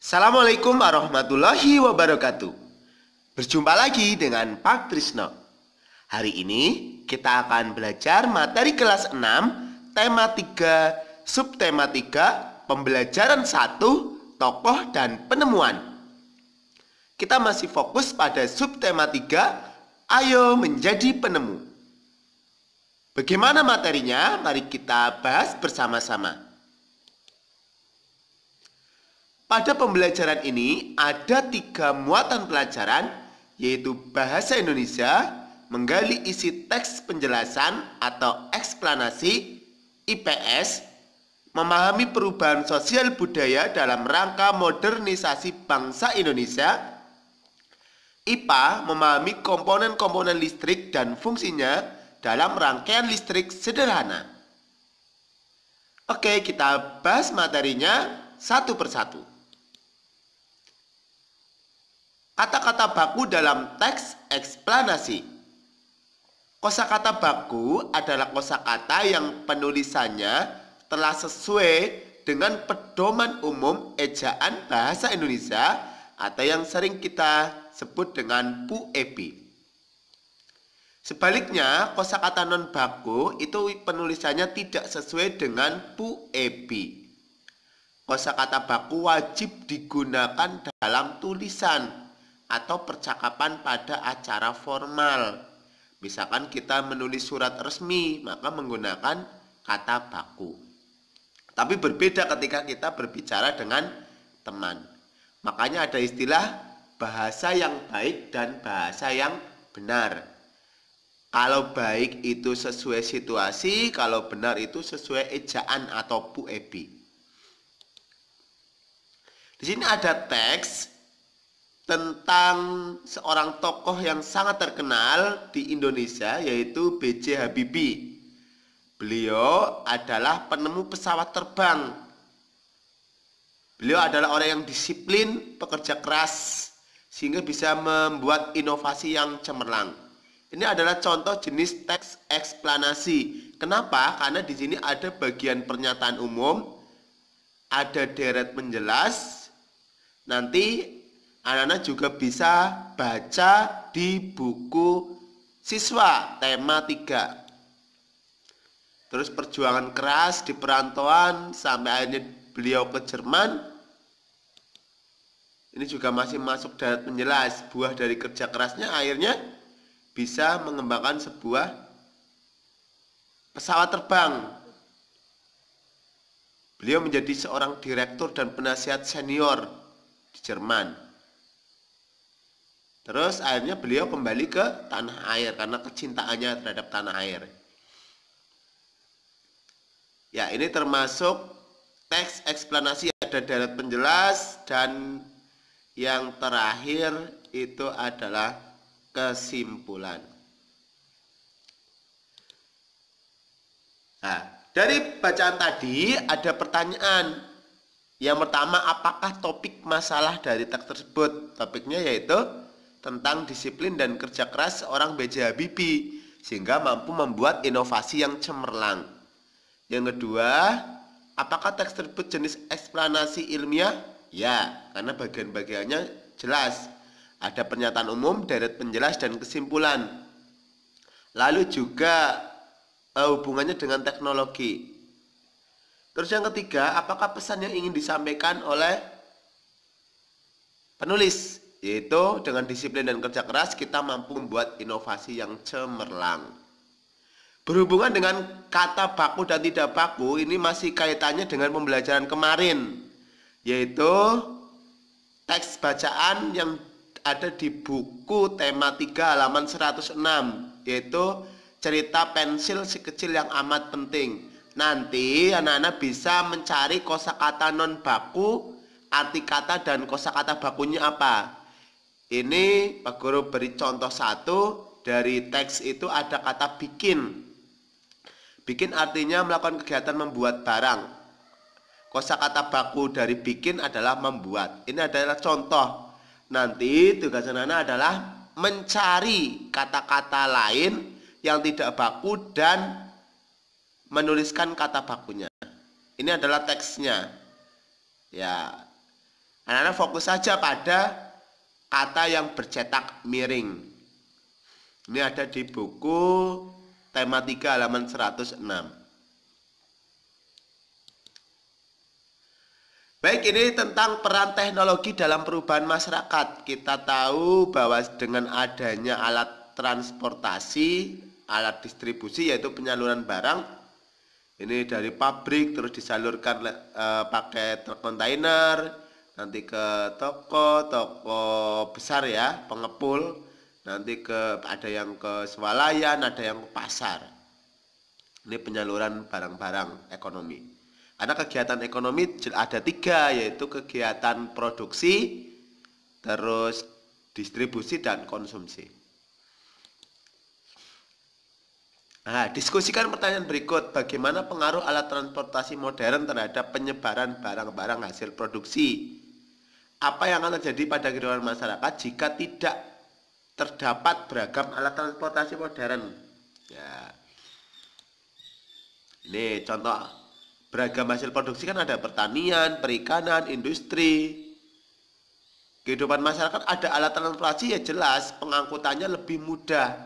Assalamualaikum warahmatullahi wabarakatuh. Berjumpa lagi dengan Pak Trisno. Hari ini kita akan belajar materi kelas 6, tema 3, subtema 3, pembelajaran 1, tokoh dan penemuan. Kita masih fokus pada subtema 3, ayo menjadi penemu. Bagaimana materinya? Mari kita bahas bersama-sama. Pada pembelajaran ini ada 3 muatan pelajaran, yaitu bahasa Indonesia, menggali isi teks penjelasan atau eksplanasi, IPS, memahami perubahan sosial budaya dalam rangka modernisasi bangsa Indonesia, IPA, memahami komponen-komponen listrik dan fungsinya dalam rangkaian listrik sederhana. Oke, kita bahas materinya satu persatu. Kata-kata baku dalam teks eksplanasi. Kosakata baku adalah kosakata yang penulisannya telah sesuai dengan pedoman umum ejaan bahasa Indonesia atau yang sering kita sebut dengan PUEB. Sebaliknya, kosakata non baku itu penulisannya tidak sesuai dengan PUEB. Kosakata baku wajib digunakan dalam tulisan atau percakapan pada acara formal. Misalkan kita menulis surat resmi, maka menggunakan kata baku. Tapi berbeda ketika kita berbicara dengan teman. Makanya ada istilah bahasa yang baik dan bahasa yang benar. Kalau baik itu sesuai situasi, kalau benar itu sesuai ejaan atau PUEB. Di sini ada teks tentang seorang tokoh yang sangat terkenal di Indonesia, yaitu B.J. Habibie. Beliau adalah penemu pesawat terbang. Beliau adalah orang yang disiplin, pekerja keras, sehingga bisa membuat inovasi yang cemerlang. Ini adalah contoh jenis teks eksplanasi. Kenapa? Karena di sini ada bagian pernyataan umum, ada deret menjelas. Nanti anak-anak juga bisa baca di buku siswa tema 3. Terus perjuangan keras di perantauan sampai akhirnya beliau ke Jerman. Ini juga masih masuk deret menjelas. Buah dari kerja kerasnya akhirnya bisa mengembangkan sebuah pesawat terbang. Beliau menjadi seorang direktur dan penasihat senior di Jerman. Terus akhirnya beliau kembali ke tanah air karena kecintaannya terhadap tanah air. Ya, ini termasuk teks eksplanasi, ada deret penjelas, dan yang terakhir itu adalah kesimpulan. Nah, dari bacaan tadi ada pertanyaan. Yang pertama, apakah topik masalah dari teks tersebut? Topiknya yaitu tentang disiplin dan kerja keras seorang B.J. Habibie sehingga mampu membuat inovasi yang cemerlang. Yang kedua, apakah teks tersebut jenis eksplanasi ilmiah? Ya, karena bagian-bagiannya jelas. Ada pernyataan umum, deret penjelas, dan kesimpulan. Lalu juga hubungannya dengan teknologi. Terus yang ketiga, apakah pesan yang ingin disampaikan oleh penulis? Yaitu dengan disiplin dan kerja keras kita mampu membuat inovasi yang cemerlang. Berhubungan dengan kata baku dan tidak baku, ini masih kaitannya dengan pembelajaran kemarin, yaitu teks bacaan yang ada di buku tema 3 halaman 106, yaitu cerita pensil si kecil yang amat penting. Nanti anak-anak bisa mencari kosakata non baku, arti kata dan kosakata bakunya apa. Ini Pak Guru beri contoh satu. Dari teks itu ada kata bikin. Bikin artinya melakukan kegiatan membuat barang. Kosakata baku dari bikin adalah membuat. Ini adalah contoh. Nanti tugas anak-anak adalah mencari kata-kata lain yang tidak baku dan menuliskan kata bakunya. Ini adalah teksnya. Ya. Anak-anak fokus saja pada kata yang bercetak miring. Ini ada di buku tema 3 halaman 106. Baik, ini tentang peran teknologi dalam perubahan masyarakat. Kita tahu bahwa dengan adanya alat transportasi, alat distribusi yaitu penyaluran barang, ini dari pabrik terus disalurkan pakai truk kontainer, nanti ke toko besar ya, pengepul, nanti ada yang ke swalayan, ada yang ke pasar. Ini penyaluran barang-barang ekonomi. Karena kegiatan ekonomi ada 3, yaitu kegiatan produksi, terus distribusi dan konsumsi. Nah, diskusikan pertanyaan berikut. Bagaimana pengaruh alat transportasi modern terhadap penyebaran barang-barang hasil produksi? Apa yang akan terjadi pada kehidupan masyarakat jika tidak terdapat beragam alat transportasi modern? Ya. Ini contoh. Beragam hasil produksi kan ada pertanian, perikanan, industri. Kehidupan masyarakat ada alat transportasi ya jelas pengangkutannya lebih mudah.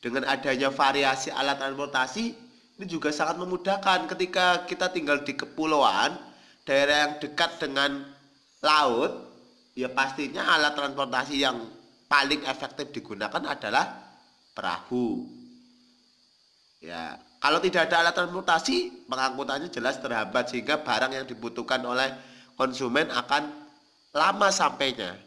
Dengan adanya variasi alat transportasi ini juga sangat memudahkan ketika kita tinggal di kepulauan, daerah yang dekat dengan laut, ya pastinya alat transportasi yang paling efektif digunakan adalah perahu. Ya, kalau tidak ada alat transportasi, pengangkutannya jelas terhambat sehingga barang yang dibutuhkan oleh konsumen akan lama sampainya.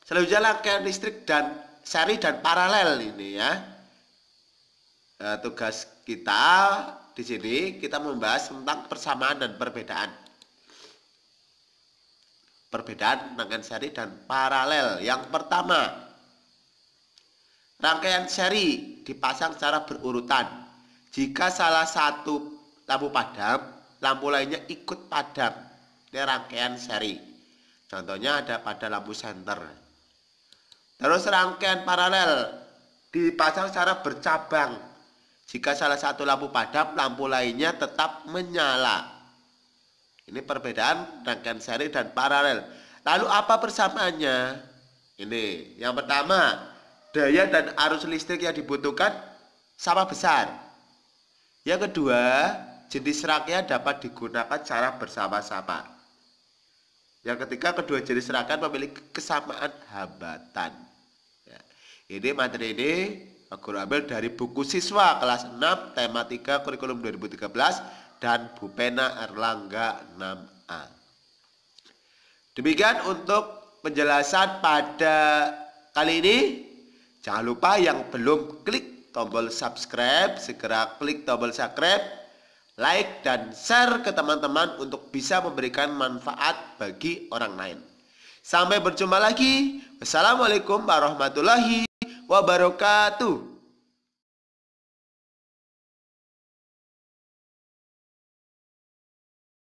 Selanjutnya rangkaian listrik dan seri dan paralel ini ya. Tugas kita di sini kita membahas tentang persamaan dan perbedaan. Perbedaan rangkaian seri dan paralel. Yang pertama, rangkaian seri dipasang secara berurutan. Jika salah satu lampu padam, lampu lainnya ikut padam. Ini rangkaian seri. Contohnya ada pada lampu senter. Terus rangkaian paralel dipasang secara bercabang. Jika salah satu lampu padam, lampu lainnya tetap menyala. Ini perbedaan rangkaian seri dan paralel. Lalu apa persamaannya? Ini yang pertama, daya dan arus listrik yang dibutuhkan sama besar. Yang kedua, jenis rangkaian dapat digunakan secara bersama-sama. Yang ketiga, kedua jenis rangkaian memiliki kesamaan hambatan. Ya. Ini materi ini Guru ambil dari buku siswa kelas 6 tema 3 kurikulum 2013 dan Bupena Erlangga 6A. Demikian untuk penjelasan pada kali ini. Jangan lupa yang belum klik tombol subscribe, segera klik tombol subscribe, like dan share ke teman-teman untuk bisa memberikan manfaat bagi orang lain. Sampai berjumpa lagi. Wassalamualaikum warahmatullahi wabarakatuh.